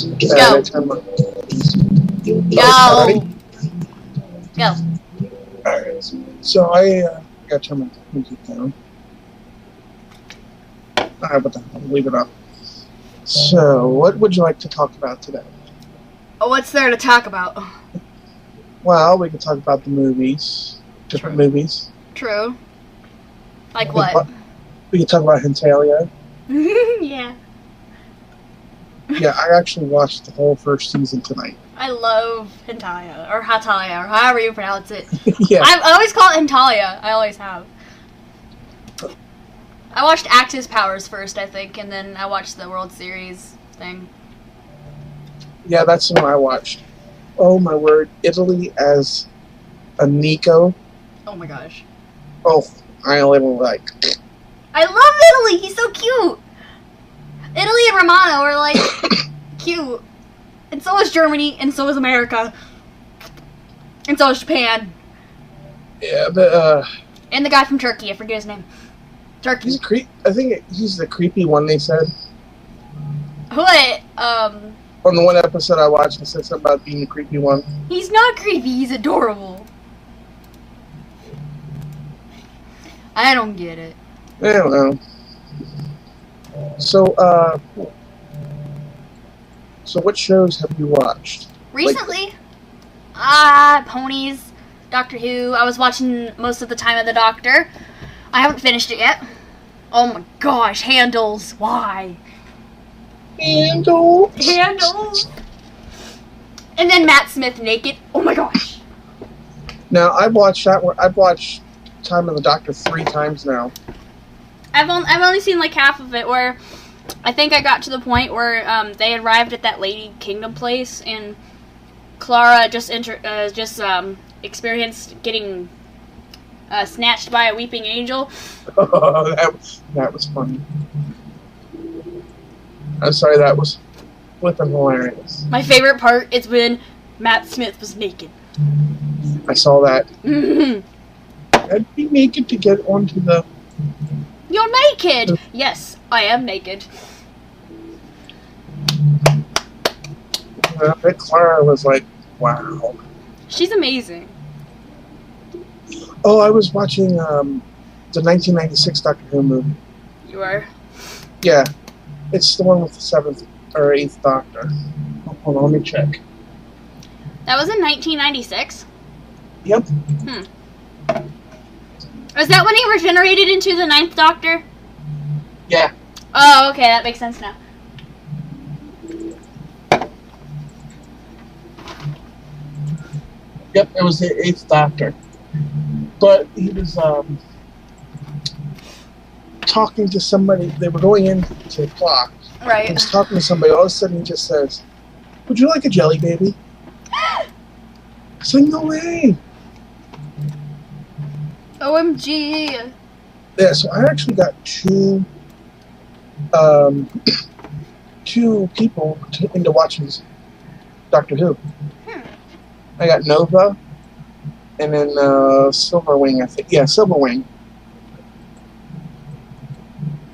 Go. Go. Go. Alright. So I got to turn my music down. Alright, but I'll leave it up. So, what would you like to talk about today? What's there to talk about? Well, we can talk about the movies. Different movies. True. Like what? We can talk about Hentalia. Yeah. Yeah, I actually watched the whole first season tonight. I love Hentalia, or Hatalia, or however you pronounce it. Yeah. I always call it Hentalia. I always have. I watched Axis Powers first, I think, and then I watched the World Series thing. Yeah, that's the one I watched. Oh my word, Italy as a Nico. Oh my gosh. Oh, I only like. I love Italy. He's so cute. Italy and Romano are like cute, and so is Germany, and so is America, and so is Japan. Yeah, but and the guy from Turkey. I forget his name. Turkey. He's a I think he's the creepy one. They said. What? On the one episode I watched, they said something about being the creepy one. He's not creepy. He's adorable. I don't get it. I don't know. So, so what shows have you watched? Recently? Ponies, Doctor Who. I was watching most of the time of the Doctor. I haven't finished it yet. Oh my gosh, Handles. Why? Handles. And then Matt Smith naked. Oh my gosh. Now, I've watched that one. I've watched Time of the Doctor 3 times now. I've only seen like half of it, where I think I got to the point where they arrived at that Lady Kingdom place, and Clara just experienced getting snatched by a weeping angel. Oh, that was funny. I'm sorry, that was flipping hilarious. My favorite part is when Matt Smith was naked. I saw that. I'd be naked to get onto the... You're naked! Yes, I am naked. I bet Clara was like, wow. She's amazing. Oh, I was watching the 1996 Doctor Who movie. You are? Yeah. It's the one with the 7th or 8th Doctor. Oh, hold on, let me check. That was in 1996? Yep. Is that when he regenerated into the 9th Doctor? Yeah. Oh, okay, that makes sense now. Yep, it was the 8th Doctor. But he was talking to somebody. They were going into the clock. Right. He was talking to somebody. All of a sudden, he just says, "Would you like a jelly baby?" It's like, no way. OMG. Yeah, so I actually got two people into watching Doctor Who. I got Nova, and then Silverwing, I think. Yeah, Silverwing.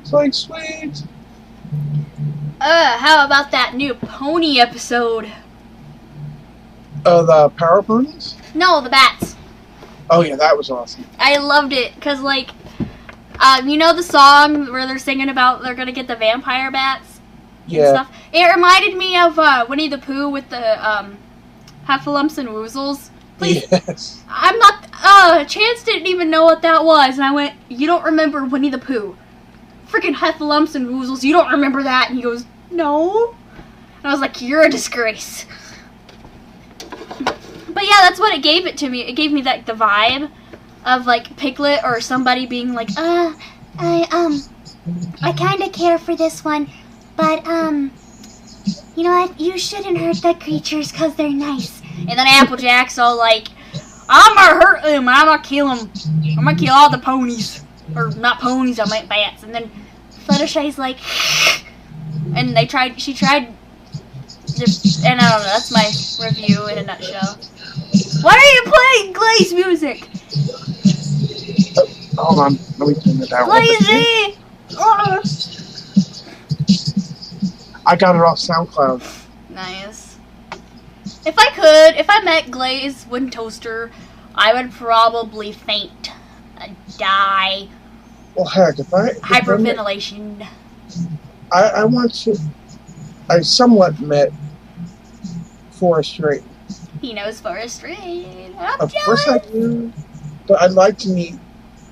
It's like, sweet. How about that new pony episode? The Power Ponies? No, the bats. Oh, yeah, that was awesome. I loved it, because, like, you know the song where they're singing about they're going to get the vampire bats? Yeah. And stuff? It reminded me of Winnie the Pooh with the Heffalumps and Woozles. Please. Yes. I'm not, Chance didn't even know what that was, and I went, you don't remember Winnie the Pooh? Freaking Heffalumps and Woozles, you don't remember that? And he goes, no. And I was like, you're a disgrace. But yeah, that's what it gave it to me. It gave me that the vibe of like Piglet or somebody being like, I kind of care for this one, but you know what? You shouldn't hurt the creatures because they're nice. And then Applejack's all like, I'm gonna hurt them. I'm gonna kill them. I'm gonna kill all the ponies, or not ponies. I meant bats. And then Fluttershy's like, and she tried. And I don't know, that's my review in a nutshell. Why are you playing Glaze music? Hold on, let me turn it down. Glazy! I got it off SoundCloud. Nice. If I met Glaze Wooden Toaster, I would probably faint. Die. Well, heck, Hyperventilation. I want to. I somewhat met Forrest Drake. He knows Forrest Drake. I'm Of jealous. course I do. But I'd like to meet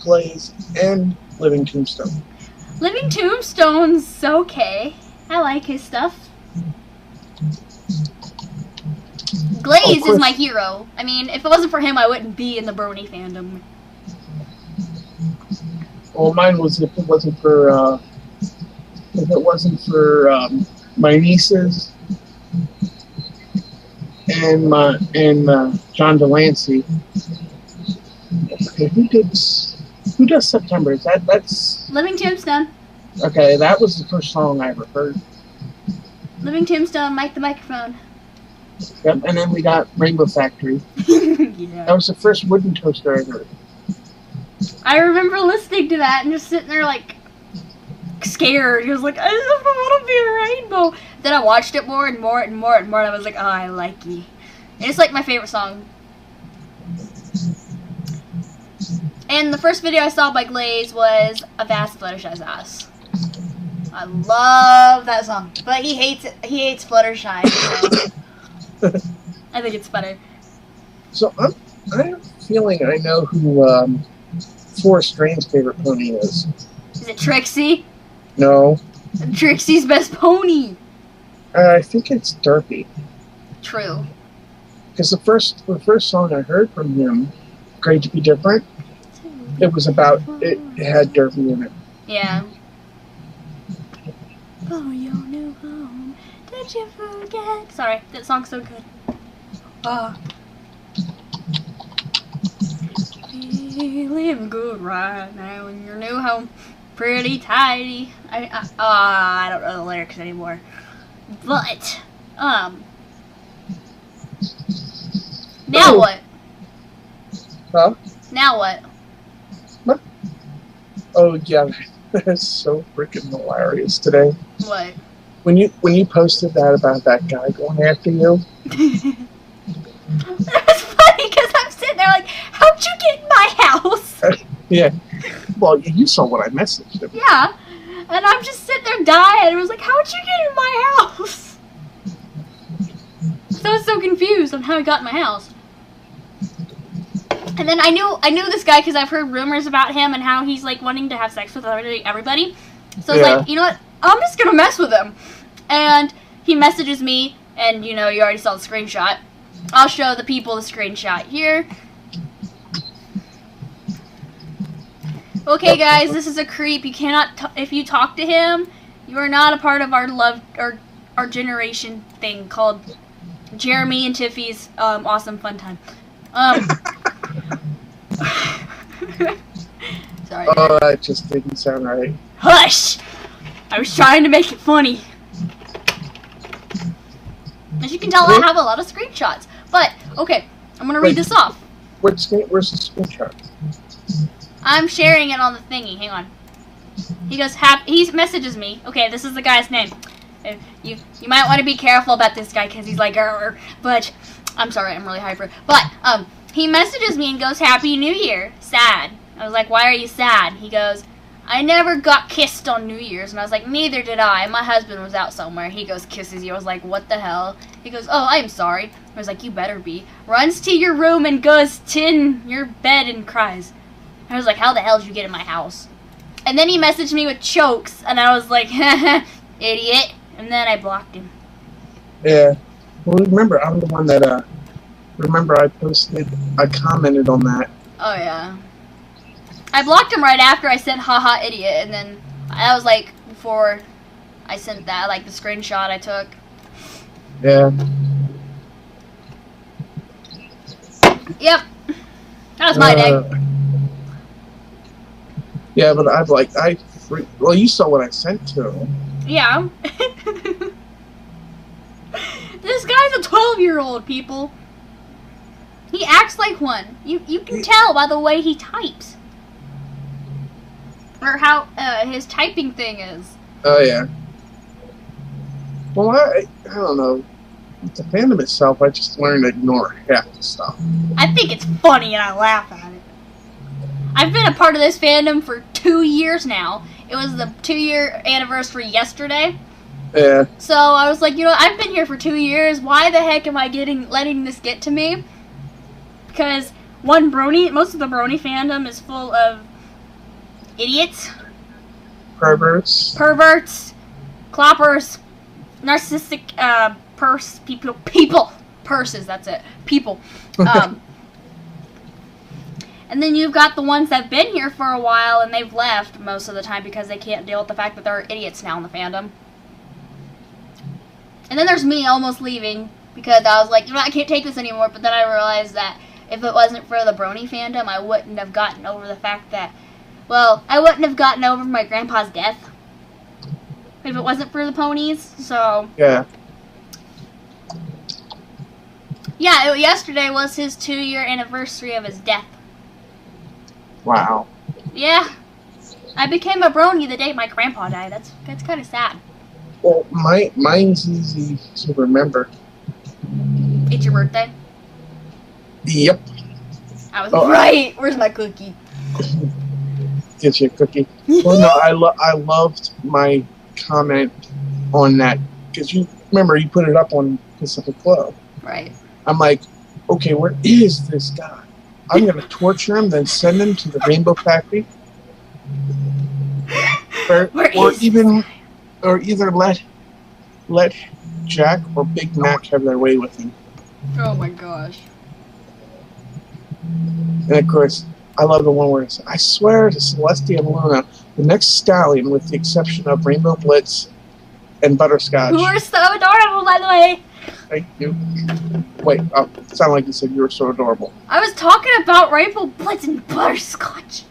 Glaze and Living Tombstone. Living Tombstone's okay. I like his stuff. Glaze is my hero. I mean, if it wasn't for him, I wouldn't be in the Brony fandom. Well, mine was if it wasn't for my nieces and John Delancey. Okay, who does September? That's Living Tombstone. okay? That was the first song I ever heard. Living Tombstone, Mike the Microphone. Yep, and then we got Rainbow Factory. Yeah. That was the first Wooden Toaster I heard. I remember listening to that and just sitting there like scared. He was like, I just want to be a rainbow. Then I watched it more and more and more and more, and I was like, oh, I like you. And it's like my favorite song. And the first video I saw by Glaze was Avast Fluttershy's Ass. I love that song, but he hates it. He hates Fluttershy. So I think it's better. So I'm feeling I know who Forrest Drain's favorite pony is. Is it Trixie? No, Trixie's best pony. I think it's Derpy. True. Because the first song I heard from him, "Great to Be Different," it was about it had Derpy in it. Yeah. Oh, your new home. Did you forget? Sorry, that song's so good. Oh. Feeling good right now in your new home. Pretty tidy. I don't know the lyrics anymore. But, now Oh. what? Huh? Now what? Oh yeah, that's so freaking hilarious today. What? When you posted that about that guy going after you. That was funny because I'm sitting there like, how'd you get in my house? Yeah. Well, you saw what I messaged him. Yeah. And I'm just sitting there dying. It was like, how'd you get in my house? So I was so confused on how he got in my house. And then I knew this guy because I've heard rumors about him and how he's like wanting to have sex with everybody. So I was like, you know what? I'm just gonna mess with him. And he messages me, and you know, you already saw the screenshot. I'll show the people the screenshot here. Okay, guys, this is a creep. You cannot, if you talk to him, you are not a part of our love, our generation thing called Jeremy and Tiffy's awesome fun time. Sorry. Oh, that just didn't sound right. Hush! I was trying to make it funny. As you can tell, I have a lot of screenshots. But, okay, I'm going to read this off. Where's the screenshot? I'm sharing it on the thingy. Hang on. He goes, he messages me. Okay, this is the guy's name. You might want to be careful about this guy because he's like, but, I'm sorry, I'm really hyper. But, he messages me and goes, Happy New Year. Sad. I was like, why are you sad? He goes, I never got kissed on New Year's. And I was like, neither did I. My husband was out somewhere. He goes, kisses you. I was like, what the hell? He goes, oh, I'm sorry. I was like, you better be. Runs to your room and goes to your bed and cries. I was like, how the hell did you get in my house? And then he messaged me with chokes. And I was like, idiot. And then I blocked him. Yeah. Well, remember, I'm the one that, I commented on that. Oh, yeah. I blocked him right after I sent haha idiot, and then I was like, before I sent that, like the screenshot I took. Yeah. Yep. That was my day. Yeah, but well, you saw what I sent to him. Yeah. This guy's a 12-year-old, people. He acts like one. You can tell by the way he types. Or how his typing thing is. Oh, yeah. Well, I don't know. the fandom itself, I just learned to ignore half the stuff. I think it's funny and I laugh at it. I've been a part of this fandom for 2 years now. It was the 2-year anniversary yesterday. Yeah. So I was like, I've been here for 2 years. Why the heck am I letting this get to me? Because most of the Brony fandom is full of idiots, Perverts, cloppers, narcissistic purses. That's it, people. And then you've got the ones that've been here for a while and they've left most of the time because they can't deal with the fact that there are idiots now in the fandom. And then there's me almost leaving because I was like, I can't take this anymore. But then I realized that if it wasn't for the Brony fandom, I wouldn't have gotten over the fact that, I wouldn't have gotten over my grandpa's death if it wasn't for the ponies. So yeah. Yeah, yesterday was his 2-year anniversary of his death. Wow. Yeah. I became a Brony the day my grandpa died. That's kind of sad. Well, mine's easy to remember. It's your birthday? Yep. I was right. Where's my cookie? Get you a cookie. Well, no, I loved my comment on that because you put it up on Pacific Glow. Right. I'm like, okay, where is this guy? I'm going to torture him, then send him to the Rainbow Factory. Or either let Jack or Big Mac have their way with him. Oh my gosh. And of course, I love the one where it's, I swear to Celestia and Luna, the next stallion, with the exception of Rainbow Blitz and Butterscotch. Who are so adorable, by the way. Thank you. Wait, it sounded like you said you were so adorable. I was talking about Rainbow Blitz and Butterscotch.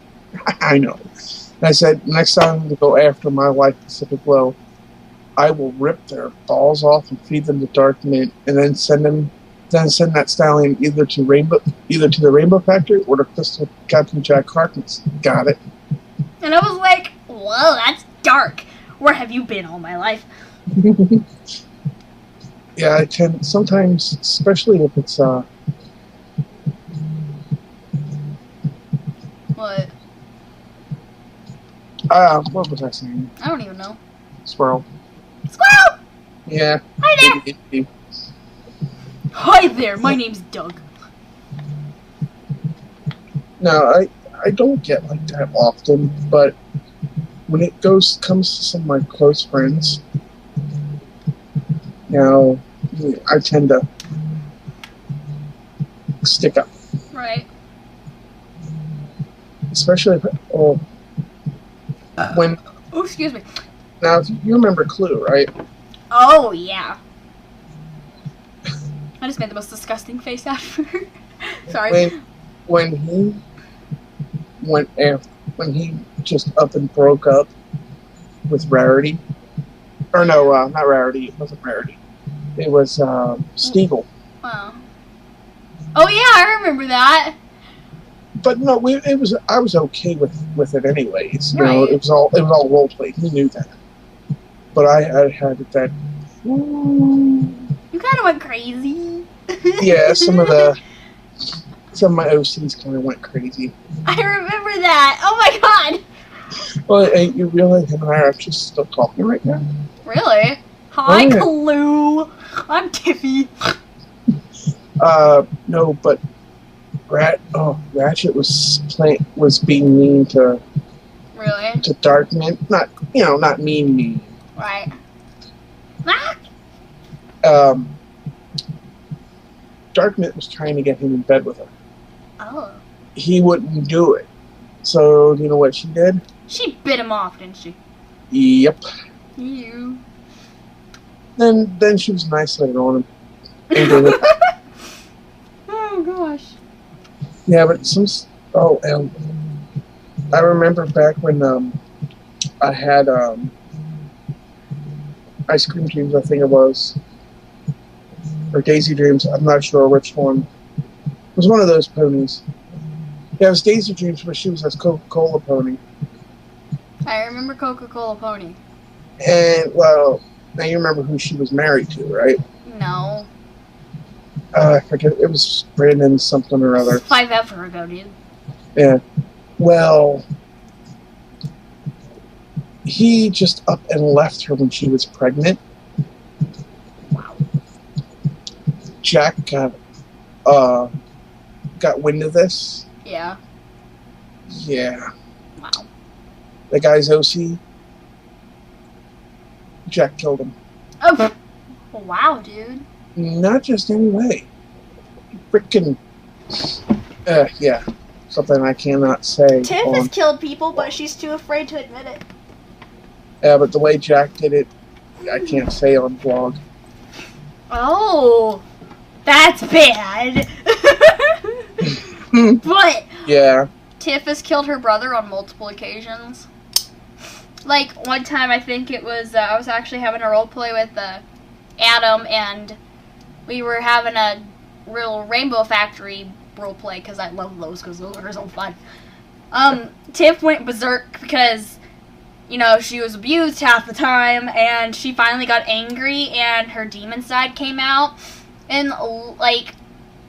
I know. And I said, next time to go after my wife, Pacific Glow, I will rip their balls off and feed them to Dark Mint, and then send that stallion either to the Rainbow Factory or to Crystal Captain Jack Harkness. Got it. And I was like, whoa, that's dark. Where have you been all my life? Yeah, I tend sometimes, especially if it's What? What was I saying? I don't even know. Squirrel. Squirrel! Yeah. Hi there! Hi there, my name's Doug. No, I don't get like that often, but when it comes to some of my close friends, I tend to stick up. Right. Especially when... Oh, excuse me. Now, you remember Clue, right? Oh, yeah. I just made the most disgusting face after. Sorry. When he just up and broke up with Rarity. Or no, not Rarity. It wasn't Rarity. It was Steagle. Wow. Oh yeah, I remember that. But no, I was okay with it anyways. You Right. know, it was all role play. He knew that. But I had that. You kind of went crazy. Yeah, some of my OCs kind of went crazy. I remember that. Oh my god. Well, you realize him and I are actually still talking right now? Really? Hi, Oh, yeah. Clue. I'm Tiffy. No, but Ratchet was being mean to Really? Dark Mint. Not mean. Right. Ah! Dark Mint was trying to get him in bed with her. Oh. He wouldn't do it. So, you know what she did? She bit him off, didn't she? Yep. You. Then she was nice later on. And did it. Oh gosh. Yeah, but I remember back when I had Ice Cream Dreams, I think it was, or Daisy Dreams, I'm not sure which one. It was one of those ponies. Yeah, it was Daisy Dreams, but she was a Coca-Cola pony. I remember Coca-Cola Pony. And, well, now you remember who she was married to, right? No. I forget. It was Brandon something or other. 5 ever ago, dude. Yeah. Well, he just up and left her when she was pregnant. Wow. Jack got wind of this. Yeah. Yeah. Wow. The guy's OC. Jack killed him. Oh. Wow, dude. Not just any way. Freaking. Yeah. Something I cannot say. Tiff has killed people, but she's too afraid to admit it. Yeah, but the way Jack did it, I can't say on vlog. Oh. That's bad. But. Yeah. Tiff has killed her brother on multiple occasions. Like, one time I think it was, I was actually having a role play with Adam, and we were having a real Rainbow Factory role play, because I love those, because those are so fun. Tiff went berserk because, you know, she was abused half the time, and she finally got angry, and her demon side came out, and, like,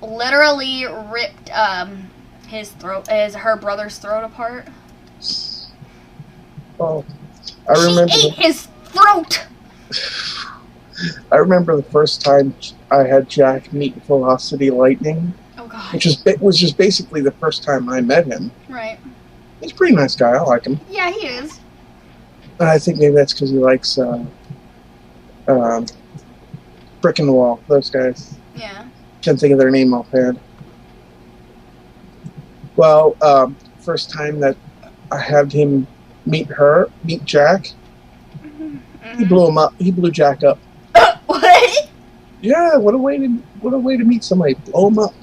literally ripped, her brother's throat apart. Oh, I remember. She ate his throat. I remember the first time I had Jack meet Velocity Lightning. Oh God. Which was just basically the first time I met him. Right. He's a pretty nice guy. I like him. Yeah, he is. And I think maybe that's because he likes Brick in the Wall. Those guys. Yeah. Can't think of their name offhand. Well, first time that I had him meet Jack, he blew him up. He blew Jack up. What? Yeah, what a way to meet somebody. Blow him up.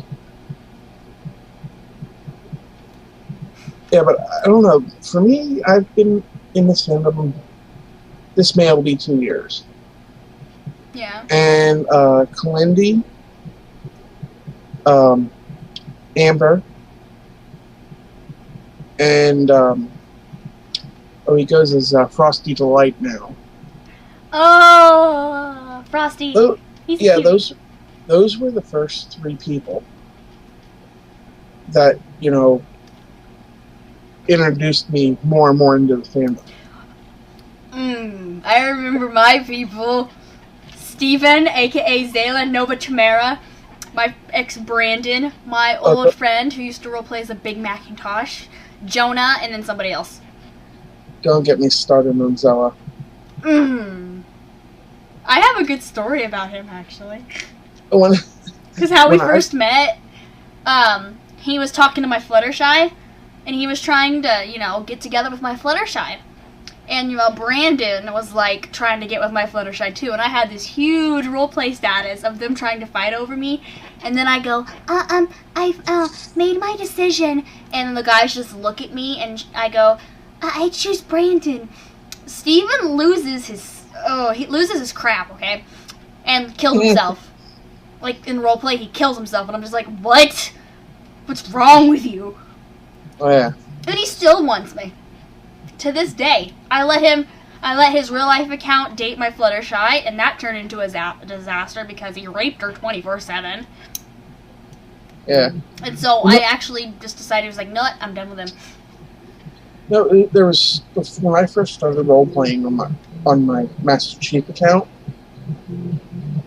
Yeah, but I don't know. For me, I've been in this fandom. This May will be 2 years. Yeah. And Kalindi, Amber, and he goes as Frosty Delight now. Oh, Frosty. He's yeah, cute. those were the first 3 people that, you know, introduced me more and more into the fandom. I remember my people. Steven, a.k.a. Zayla Nova Chimera. My ex Brandon. My old friend who used to roleplay as a Big Macintosh. Jonah, and then somebody else. Don't get me started on Zella. I have a good story about him, actually. Because how we first met, he was talking to my Fluttershy, and he was trying to, you know, get together with my Fluttershy. And, you know, Brandon was, like, trying to get with my Fluttershy, too. And I had this huge roleplay status of them trying to fight over me. And then I go, I've made my decision. And the guys just look at me, and I go, I choose Brandon. Steven loses his crap, okay? And kills himself. Like, in roleplay, he kills himself. And I'm just like, what? What's wrong with you? Oh, yeah. And he still wants me. To this day. I let his real life account date my Fluttershy, and that turned into a disaster because he raped her 24/7. Yeah. And so I actually just decided, I was like, no, I'm done with him. No, there was, when I first started role-playing on my Master Chief account,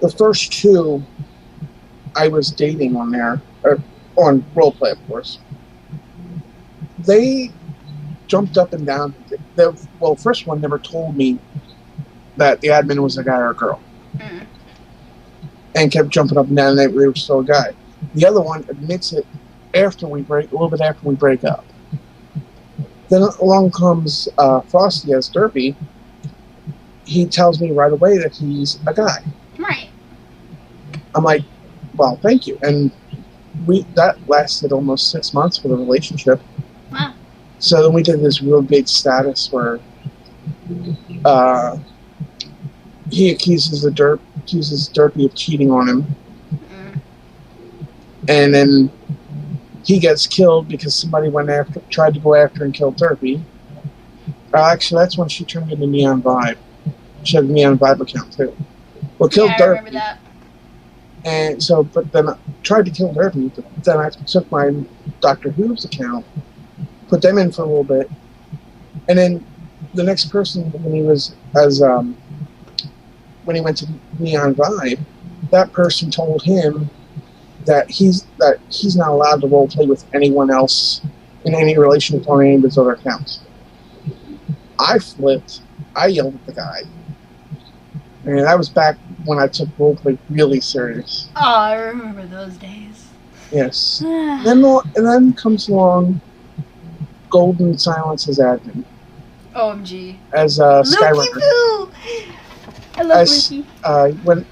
the first 2 I was dating on there, on roleplay, of course, they jumped up and down. Well, first one never told me that the admin was a guy or a girl. And kept jumping up and down, and they were still a guy. The other one admits it a little bit after we break up. Then along comes Frosty as Derpy. He tells me right away that he's a guy. Right. I'm like, well, thank you. And that lasted almost 6 months for the relationship. Wow. So then we did this real big status where he accuses Derpy of cheating on him. And then he gets killed because somebody tried to go after and kill Derpy. Actually, that's when she turned into Neon Vibe. She had a Neon Vibe account too. Well, killed Derpy. I remember that. And so, but then I tried to kill Derby, but then I took my Doctor Who's account, put them in for a little bit, and then the next person when he was when he went to Neon Vibe, that person told him that he's not allowed to roleplay with anyone else in any relationship on any of his other accounts. I flipped. I yelled at the guy. And that was back when I took roleplay really serious. Oh, I remember those days. Yes. And then comes along Golden Silence as admin. OMG. As Loki Skyrunner. Poo! I love Loki. When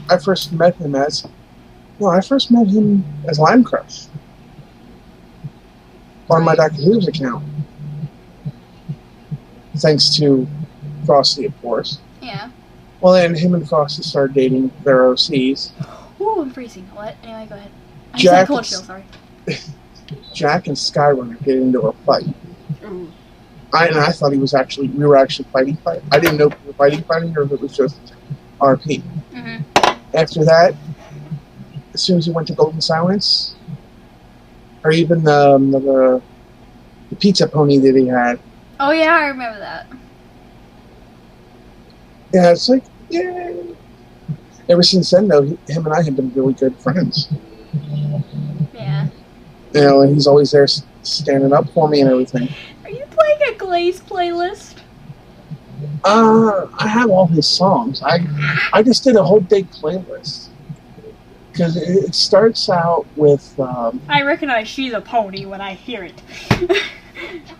I first met him as Lime Crush on my Doctor Who's account. Thanks to Frosty, of course. Yeah. Well, then him and Frosty started dating their OCs. Ooh, I'm freezing. What? Anyway, go ahead. I Jack said cold chill, sorry. Jack and Skyrunner get into a fight. Ooh. I thought we were actually fighting. I didn't know if we were fighting, or if it was just RP. Mm-hmm. After that, as soon as he went to Golden Silence, or even the pizza pony that he had. Oh yeah, I remember that. Yeah, it's like, yay. Ever since then, though, him and I have been really good friends. Yeah. You know, and he's always there standing up for me and everything. Are you playing a Glaze playlist? I have all his songs. I just did a whole big playlist. Because it starts out with... I recognize She's a Pony when I hear it.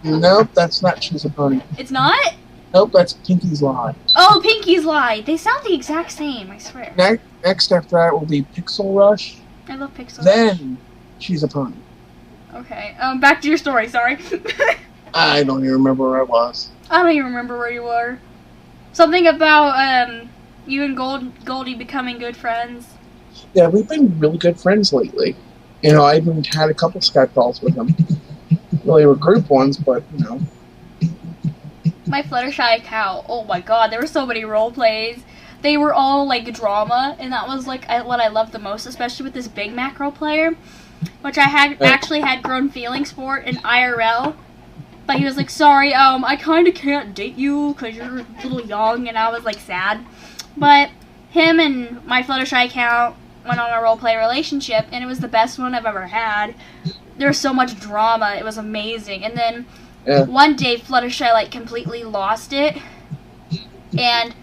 Nope, that's not She's a Pony. It's not? Nope, that's Pinky's Lie. Oh, Pinky's Lie. They sound the exact same, I swear. Next after that will be Pixel Rush. I love Pixel Rush. Then She's a Pony. Okay, back to your story, sorry. I don't even remember where I was. I don't even remember where you were. Something about, you and Goldie becoming good friends. Yeah, we've been really good friends lately. You know, I even had a couple Skype calls with him. Well, they were group ones, but, you know. My Fluttershy cow. Oh my god, there were so many role plays. They were all like drama, and that was like what I loved the most, especially with this Big Mac role player, which I had actually had grown feelings for in IRL. But he was like, sorry, I kind of can't date you because you're a little young, and I was like sad. But him and my Fluttershy cow went on a role play relationship, and it was the best one I've ever had. There was so much drama, it was amazing. And then one day Fluttershy like completely lost it, and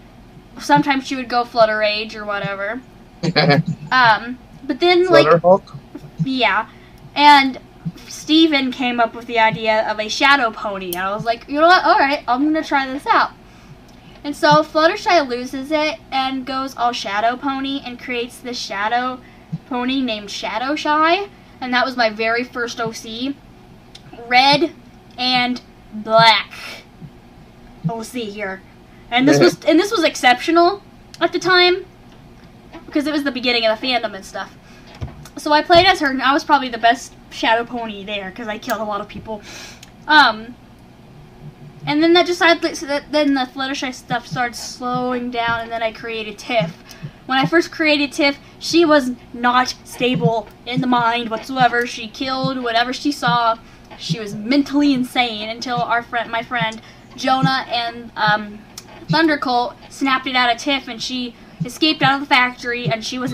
sometimes she would go Flutter Rage or whatever. But then Flutterhawk? Yeah, and Steven came up with the idea of a shadow pony, and I was like, you know what, alright, I'm gonna try this out. And so Fluttershy loses it and goes all shadow pony and creates this shadow pony named Shadowshy, and that was my very first OC. Red and black OC here. And this was exceptional at the time because it was the beginning of the fandom and stuff. So I played as her, and I was probably the best shadow pony there because I killed a lot of people. And then then the Fluttershy stuff started slowing down, and then I created Tiff. When I first created Tiff, she was not stable in the mind whatsoever. She killed whatever she saw. She was mentally insane until my friend Jonah and Thundercolt snapped it out of Tiff, and she escaped out of the factory, and she was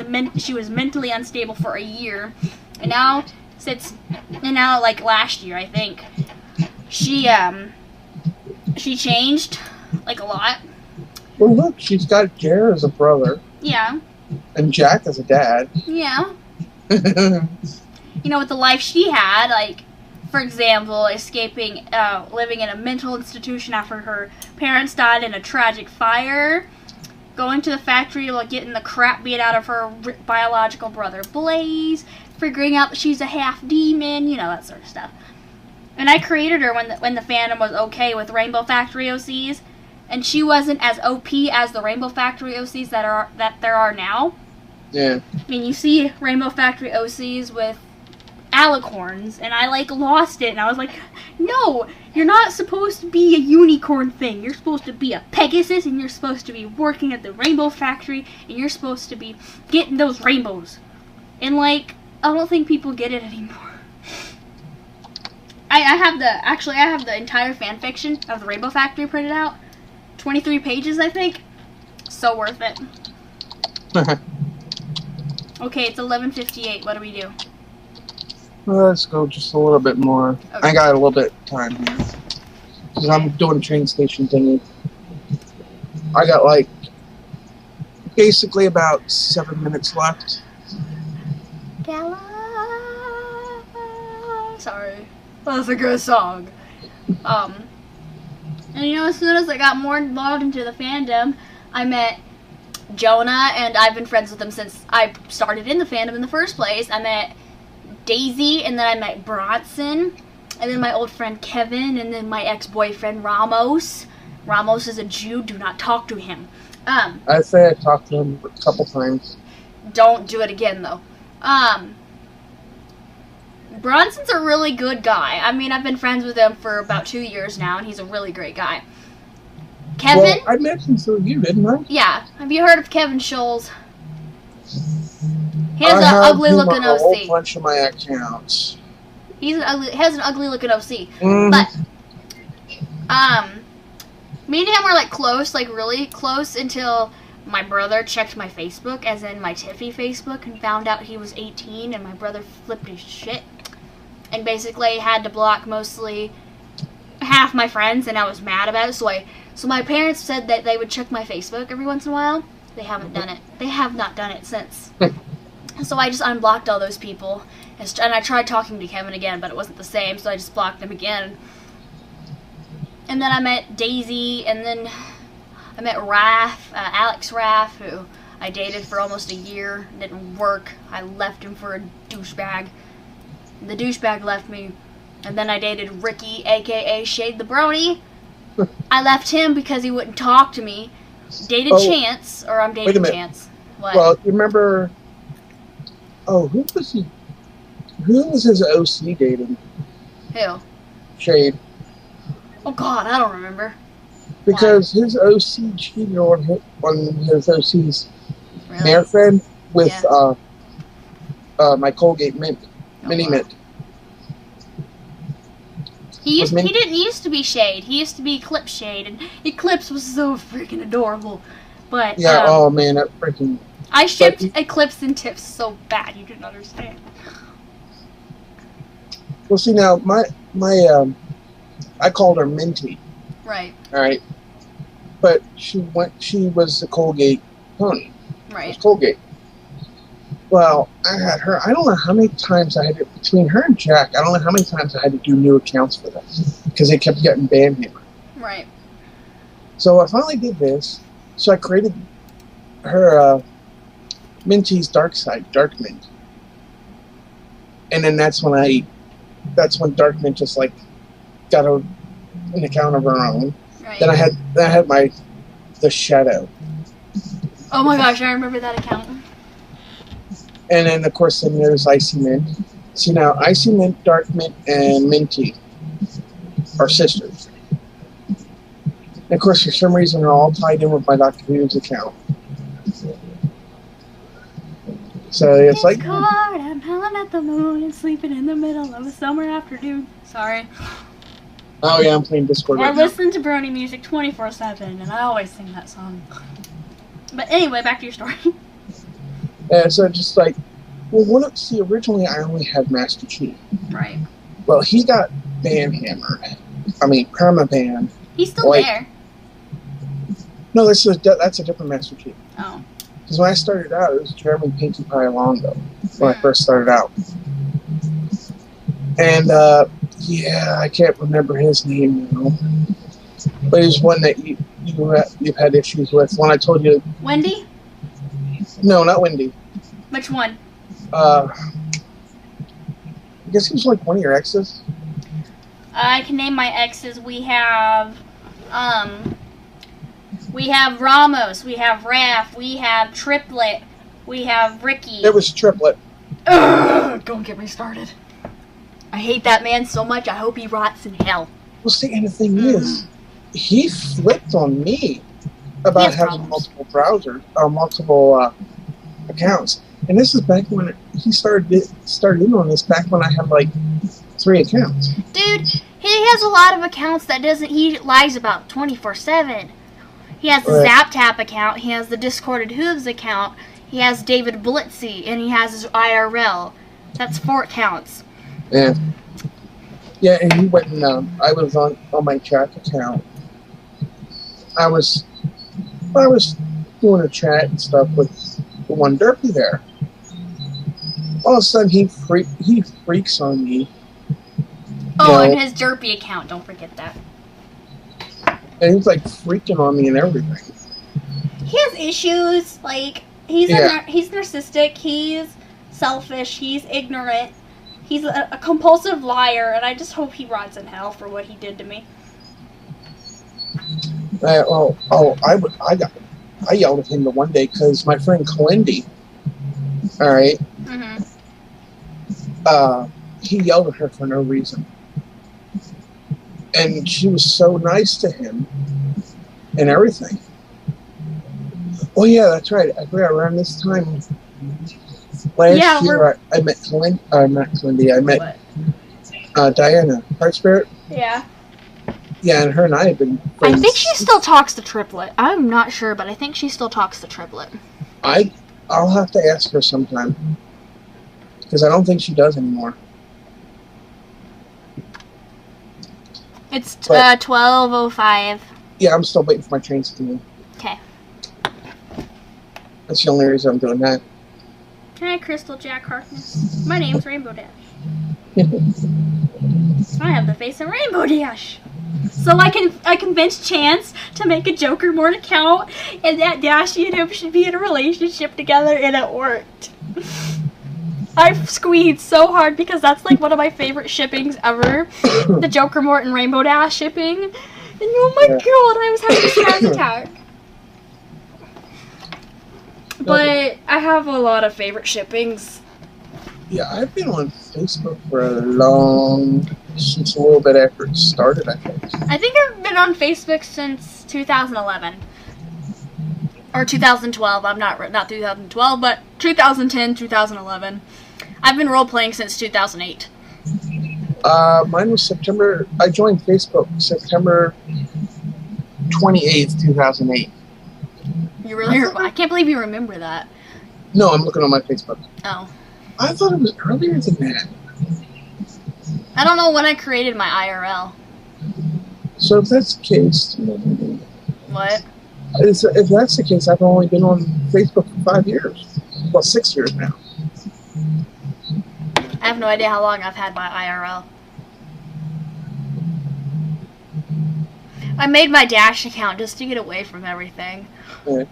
mentally unstable for a year. And now like last year, I think, she changed like a lot. Well, look, she's got Jer as a brother. Yeah. And Jack as a dad. Yeah. You know, with the life she had, like, for example, escaping, living in a mental institution after her parents died in a tragic fire, going to the factory, like, getting the crap beat out of her biological brother Blaze, figuring out that she's a half demon, you know, that sort of stuff. And I created her when the fandom was okay with Rainbow Factory OCs, and she wasn't as OP as the Rainbow Factory OCs that there are now. Yeah. I mean, you see Rainbow Factory OCs with alicorns, and I like lost it, and I was like, No, you're not supposed to be a unicorn thing. You're supposed to be a Pegasus, and you're supposed to be working at the rainbow factory, and you're supposed to be getting those rainbows. And, like, I don't think people get it anymore. I have the entire fan fiction of the Rainbow Factory printed out. 23 pages, I think. So worth it. Okay, it's 11:58. What do we do? Let's go just a little bit more. Okay. I got a little bit of time here. Because I'm doing train station thingy. I got, like, basically about 7 minutes left. Sorry. That's a good song. And you know, as soon as I got more involved into the fandom, I met Jonah, and I've been friends with him since I started in the fandom in the first place. I met Daisy, and then I met Bronson, and then my old friend Kevin, and then my ex-boyfriend Ramos. Ramos is a Jew. Do not talk to him. I say I talked to him a couple times. Don't do it again, though. Bronson's a really good guy. I mean, I've been friends with him for about 2 years now, and he's a really great guy. Kevin? Well, I mentioned so you, didn't I? Yeah. Have you heard of Kevin Scholes? He has an ugly-looking a whole OC. bunch of my accounts. He has an ugly-looking OC. Mm. But, me and him were, like, close, like, really close until my brother checked my Facebook, as in my Tiffy Facebook, and found out he was 18, and my brother flipped his shit. And basically had to block mostly half my friends, and I was mad about it. So my parents said that they would check my Facebook every once in a while. They haven't done it. They have not done it since. So I just unblocked all those people. And I tried talking to Kevin again, but it wasn't the same, so I just blocked them again. And then I met Daisy, and then I met Alex Raff, who I dated for almost a year. It didn't work. I left him for a douchebag. The douchebag left me. And then I dated Ricky, a.k.a. Shade the Brony. I left him because he wouldn't talk to me. Dated Chance, or I'm dating Chance. What? Well, you remember... Oh, who was he? Who was his OC dating? Who? Shade. Oh, God, I don't remember. Because his OC cheated on his OC's Really? male friend with my Colgate Mint. Mini Mint. He didn't used to be Shade. He used to be Eclipse Shade, and Eclipse was so freaking adorable. But yeah, oh man, that freaking. I shipped Eclipse and Tips so bad you didn't understand. Well, see now, I called her Minty. Right. All right, but she was the Colgate pony. Right. It was Colgate. Well, I had her. I don't know how many times I had to, between her and Jack. I don't know how many times I had to do new accounts for them because they kept getting banned. Right. So I finally did this. So I created her Minty's Dark Side, Dark Mint, and then that's when Dark Mint just like got an account of her own. Right. Then I had the Shadow. Oh my gosh, I remember that account. And then, of course, then there's Icy Mint. See, now, Icy Mint, Dark Mint, and Minty are sisters. And, of course, for some reason, they're all tied in with my Dr. Who's account. So, it's like... Cold, I'm howling at the moon and sleeping in the middle of a summer afternoon. Sorry. Oh, yeah, I'm playing Discord I right now. listen to Brony music 24/7, and I always sing that song. But anyway, back to your story. And so just like, well, originally I only had Master Chief. Right. Well, he got ban-hammered. I mean, perma-banned. He's still there. No, that's a different Master Chief. Oh. Because when I started out, it was Jeremy Pinky Pie Longo when I first started out. And, yeah, I can't remember his name now. But he's one that you've had issues with. When I told you... Wendy? No, not Wendy. Which one? I guess he was like one of your exes. I can name my exes. We have Ramos, we have Raph, we have Triplet, we have Ricky. It was Triplet. Ugh, don't get me started. I hate that man so much. I hope he rots in hell. Well, see, and the thing is, he flipped on me about having multiple browsers, multiple accounts. And this is back when he started in on this, back when I had like 3 accounts. Dude, he has a lot of accounts that he lies about 24/7. He has the ZapTap account, he has the Discorded Hooves account, he has David Blitzy, and he has his IRL. That's 4 accounts. Yeah. Yeah, and he went and I was on my chat account. I was doing a chat and stuff with the one derpy there. All of a sudden he freaks on me. Oh, and his derpy account, don't forget that. And he's like freaking on me and everything. He has issues, like he's narcissistic, he's selfish, he's ignorant, he's a compulsive liar, and I just hope he rots in hell for what he did to me. I yelled at him the one day because my friend Calindy, all right, he yelled at her for no reason, and she was so nice to him and everything. Oh yeah, that's right. I forgot around this time last year I met Calindy. I met Diana, Heart Spirit. Yeah. Yeah, and her and I have been friends. I think she still talks to Triplet. I'm not sure, but I think she still talks to Triplet. I'll have to ask her sometime. Because I don't think she does anymore. It's 12:05. Yeah, I'm still waiting for my train to come in. Okay. That's the only reason I'm doing that. Hi, Crystal Jack Harkness. My name's Rainbow Dash. I have the face of Rainbow Dash. So I convinced Chance to make a Joker Mort account, and that Dashy and him should be in a relationship together, and it worked. I've squeezed so hard because that's like one of my favorite shippings ever. The Joker Mort and Rainbow Dash shipping. And oh my god, I was having a stress attack. But I have a lot of favorite shippings. Yeah, I've been on Facebook for since a little bit after it started, I think. I think I've been on Facebook since 2011. Or 2012, I'm not 2012, but 2010, 2011. I've been role-playing since 2008. Mine was September, I joined Facebook September 28th, 2008. You really, I can't believe you remember that. No, I'm looking on my Facebook. Oh. I thought it was earlier than that. I don't know when I created my IRL. So if that's the case... What? If that's the case, I've only been on Facebook for 5 years. Well, 6 years now. I have no idea how long I've had my IRL. I made my Dash account just to get away from everything. Yeah,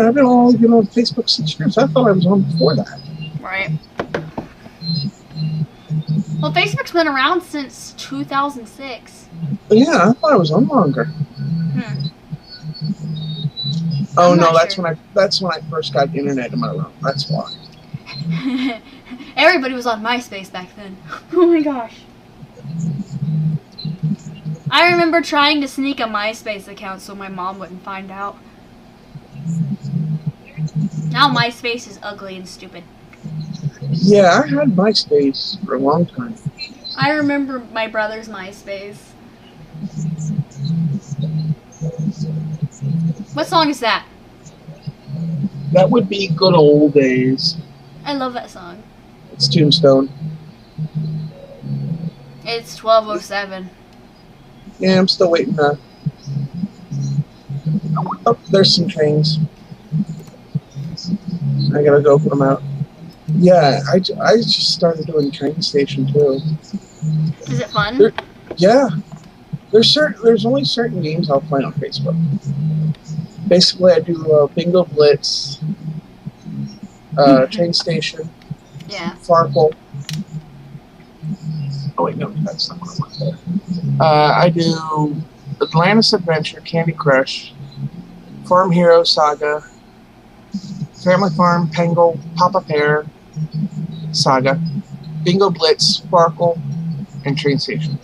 I've only been on Facebook 6 years. I thought I was on before that. Right. Well, Facebook's been around since 2006. Yeah, I thought I was on longer. Oh no, that's when I first got internet in my room. That's why. Everybody was on MySpace back then. Oh my gosh. I remember trying to sneak a MySpace account so my mom wouldn't find out. Now MySpace is ugly and stupid. Yeah, I had MySpace for a long time. I remember my brother's MySpace. What song is that? That would be Good Old Days. I love that song. It's Tombstone. It's 12:07. Yeah, I'm still waiting. Oh, there's some trains. I gotta go put them out. Yeah, I just started doing train station too. Is it fun? Yeah. There's only certain games I'll play on Facebook. Basically, I do Bingo Blitz, Train Station, Farkle. Oh wait, no, that's not what I want. I do Atlantis Adventure, Candy Crush, Farm Hero Saga, Family Farm, Pengle, Papa Pear, Saga. Bingo Blitz, Sparkle, and Train Station.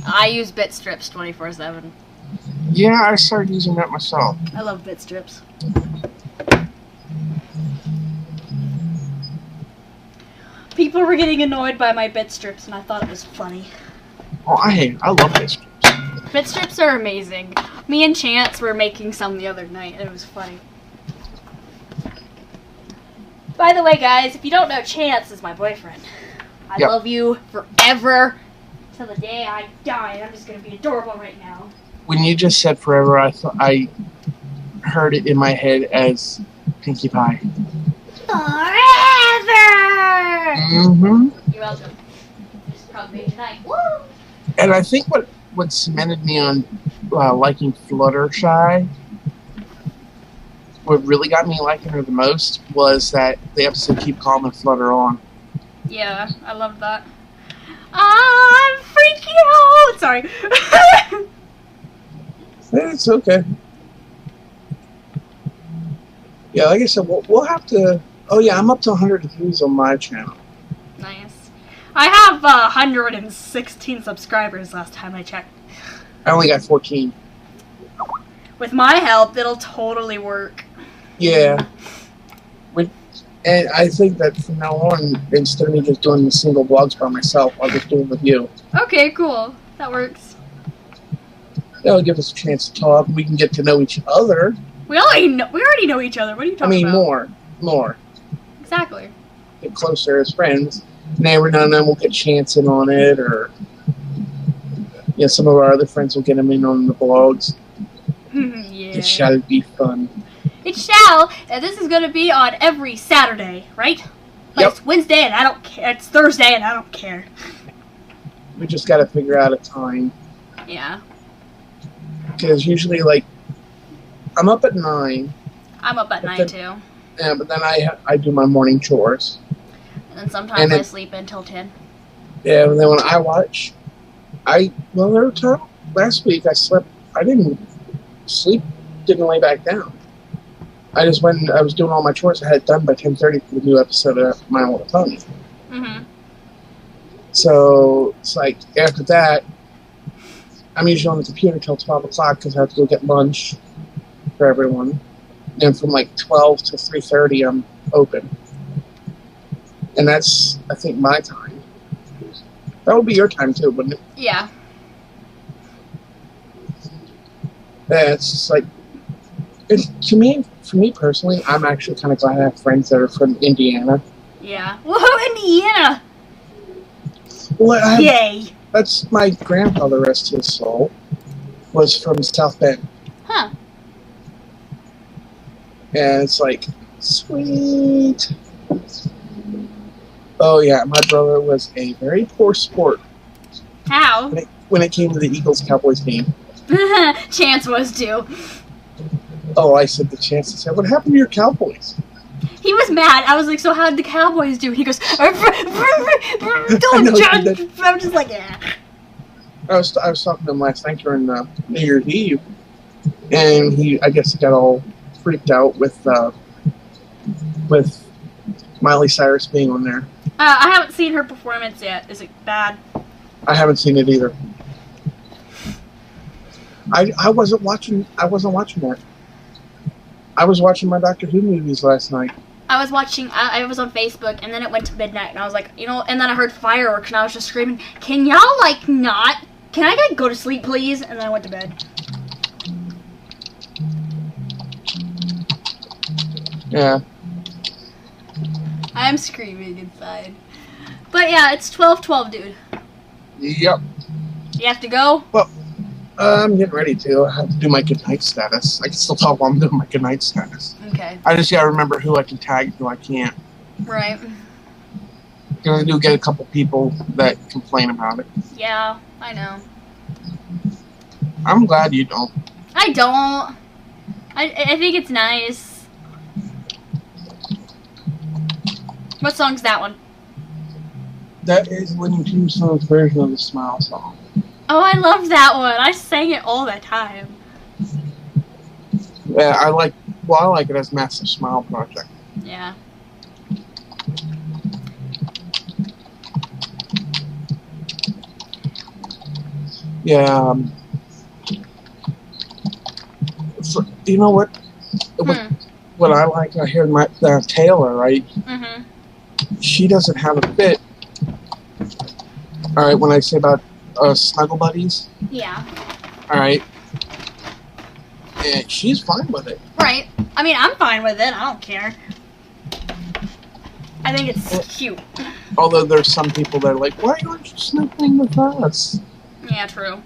I use bit strips 24/7. Yeah, I started using that myself. I love bit strips. People were getting annoyed by my bit strips, and I thought it was funny. Oh, I love bit strips. Bit strips are amazing. Me and Chance were making some the other night, and it was funny. By the way, guys, if you don't know, Chance is my boyfriend. I love you forever till the day I die, and I'm just gonna be adorable right now. When you just said forever, I heard it in my head as Pinkie Pie. Forever! Mm-hmm. You're welcome. Just probably tonight. Woo! And I think what cemented me on liking Fluttershy, what really got me liking her the most was that the episode Keep Calm and Flutter On. Yeah, I love that. I'm freaking out! Sorry. It's okay. Yeah, like I said, we'll have to... Oh yeah, I'm up to 100 views on my channel. Nice. I have 116 subscribers last time I checked. I only got 14. With my help, it'll totally work. Yeah. And I think that from now on, instead of me just doing the single vlogs by myself, I'll just do them with you. Okay, cool. That works. That'll give us a chance to talk. We can get to know each other. We already know each other. What are you talking about? more. Exactly. Get closer as friends. And every now and then we'll get Chance in on it, or some of our other friends will get him in on the blogs. Yeah. It shall be fun. It shall. And this is going to be on every Saturday, right? But Yep. It's Wednesday and I don't care. It's Thursday and I don't care. We just got to figure out a time. Yeah. Because usually, I'm up at 9. I'm up at 9 too. Yeah, but then I do my morning chores. And then sometimes I sleep until 10. Yeah, and then when I watch, there were times last week I didn't sleep, didn't lay back down. I was doing all my chores, I had it done by 10:30 for the new episode of My Little Pony. Mm-hmm. So, it's like, after that, I'm usually on the computer until 12 o'clock because I have to go get lunch for everyone. And from 12 to 3:30, I'm open. And that's, I think, my time. That would be your time too, wouldn't it? Yeah. Yeah, it's just for me personally, I'm actually kind of glad I have friends that are from Indiana. Yeah. Whoa, Indiana! Well, Yay! That's my grandfather, rest his soul, was from South Bend. Huh. And it's sweet. Oh yeah, my brother was a very poor sport. How? When it came to the Eagles-Cowboys game. Chance was too. Oh, I said the Chance. I said, what happened to your Cowboys? He was mad. I was like, so how did the Cowboys do? He goes, don't judge. I'm just like, yeah. I was talking to him last night during New Year's Eve, and I guess he got all freaked out with Miley Cyrus being on there. I haven't seen her performance yet. Is it bad? I haven't seen it either. I wasn't watching that. I was watching my Doctor Who movies last night. I was watching, I was on Facebook, and then it went to midnight, and I was like, and then I heard fireworks, and I was just screaming, can y'all, not? Can I, go to sleep, please? And then I went to bed. Yeah. I'm screaming inside. But yeah, it's 12:12, dude. Yep. You have to go? Well, I'm getting ready to. I have to do my goodnight status. I can still talk while I'm doing my goodnight status. Okay. I just gotta remember who I can tag and who I can't. Right. Because I do get a couple people that complain about it. Yeah, I know. I'm glad you don't. I don't. I think it's nice. What song's that one? That is Winnie Tombstone's version of the Smile song. Oh, I love that one. I sang it all the time. Yeah, I like it as Massive Smile Project. Yeah. Yeah. You know what? What I like, I hear Taylor, right? Mm-hmm. She doesn't have a fit. All right, when I say about snuggle buddies. Yeah. All right. And she's fine with it. Right. I mean, I'm fine with it. I don't care. I think it's cute. Although there's some people that are like, why aren't you snuggling with us? Yeah, true.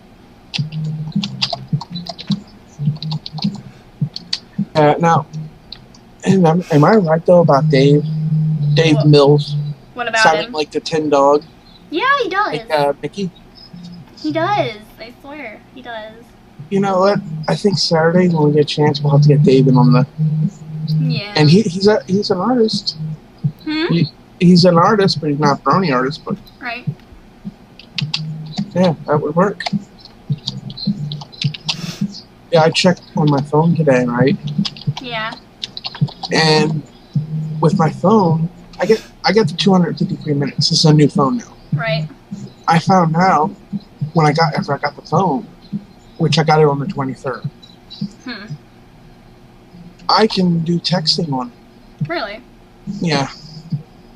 Now, and am I right though about Dave? Dave Mills. What about sounding him? Like the Tin Dog. Yeah, he does. Like Mickey. He does. I swear, he does. You know what? I think Saturday when we get a chance, we'll have to get Dave in on the. Yeah. And he's an artist. He's an artist, but he's not a brony artist. But right. Yeah, that would work. Yeah, I checked on my phone today, right? Yeah. And with my phone, I get the 253 minutes. This is a new phone now. Right. I found out after I got the phone, which I got it on the 23rd. I can do texting on it. Really? Yeah.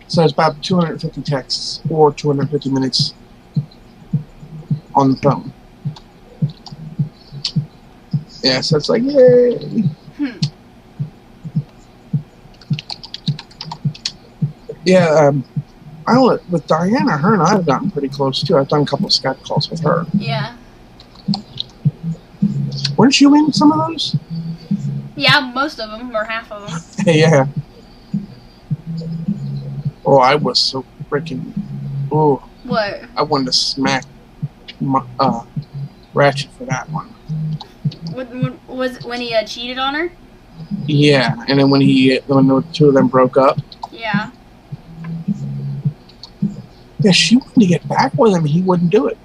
So it's about 250 texts or 250 minutes on the phone. Yeah, so it's like, yay. Yeah, I don't know, with Diana, her and I have gotten pretty close too. I've done a couple of Skype calls with her. Yeah. Weren't you in some of those? Yeah, most of them, or half of them. Yeah. Oh, I was so freaking... Oh. What? I wanted to smack Ratchet for that one. Was when he cheated on her? Yeah, and then when the two of them broke up. Yeah. Yeah, she wanted to get back with him. He wouldn't do it.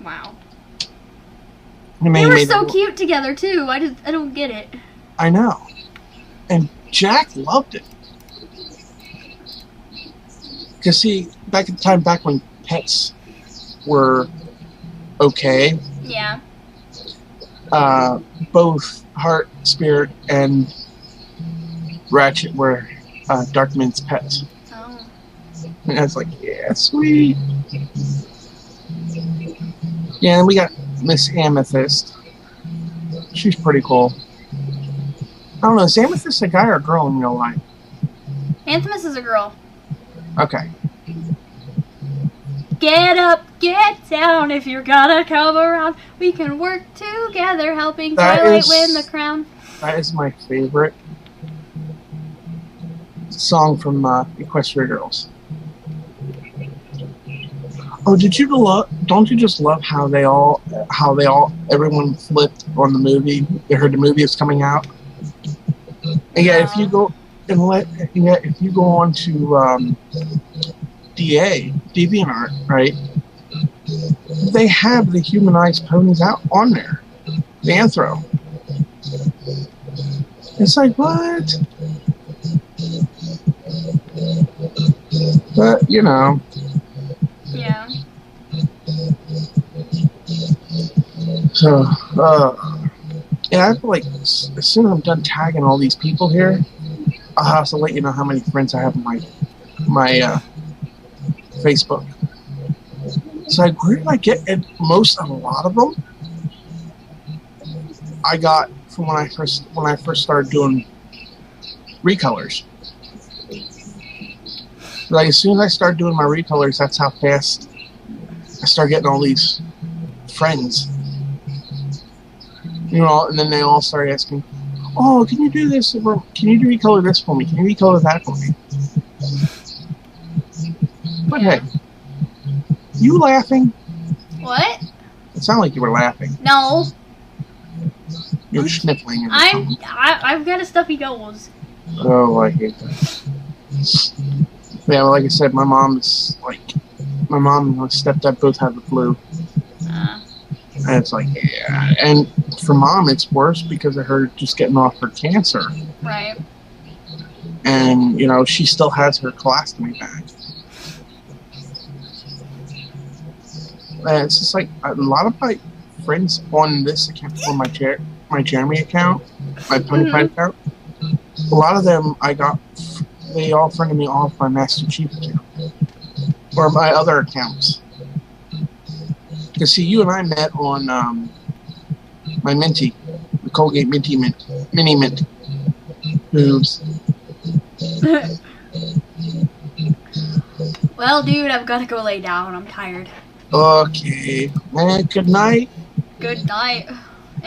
Wow. They were so cute together too. I don't get it. I know. And Jack loved it. Because see, back when pets were okay. Yeah. Both Heart, Spirit, and Ratchet were Darkman's pets. Oh. And I was like, yeah, sweet. Yeah, and we got Miss Amethyst. She's pretty cool. I don't know, is Amethyst a guy or a girl in real life? Amethyst is a girl. Okay. Get up, get down, if you're gonna come around. We can work together, helping Twilight win the crown. That is my favorite song from Equestria Girls. Oh, don't you just love how everyone flipped on the movie? They heard the movie is coming out. And yeah, if you go on to DeviantArt, right? They have the humanized ponies out on there. The Anthro. It's like, what? But, you know. Yeah. So, yeah, I feel like as soon as I'm done tagging all these people here, I'll have to let you know how many friends I have on my Facebook. So where did I get a lot of them? I got from when I first started doing recolors. Like as soon as I started doing my recolors, that's how fast I started getting all these friends. You know, and then they all started asking, "Oh, can you do this? Can you recolor this for me? Can you recolor that for me?" But hey, you laughing? What? It sounded like you were laughing. No. You're sniffling. I've got a stuffy nose. Oh, I hate that. Yeah, well, like I said, my mom and my stepdad both have the flu. And it's like, yeah. And for Mom, it's worse because of her just getting off her cancer. Right. And, you know, she still has her colostomy bag. And it's just like a lot of my friends on this account, on my Jeremy account, my Pony Pride account. A lot of them they all friended me off my Master Chief account or my other accounts. Because see, you and I met on my Minty, the Colgate Minty Mint, Mini Mint. Oops. Well, dude, I've got to go lay down. I'm tired. Okay, man. Good night. Good night.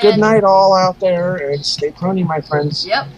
Good night, all out there, and stay pony, my friends. Yep.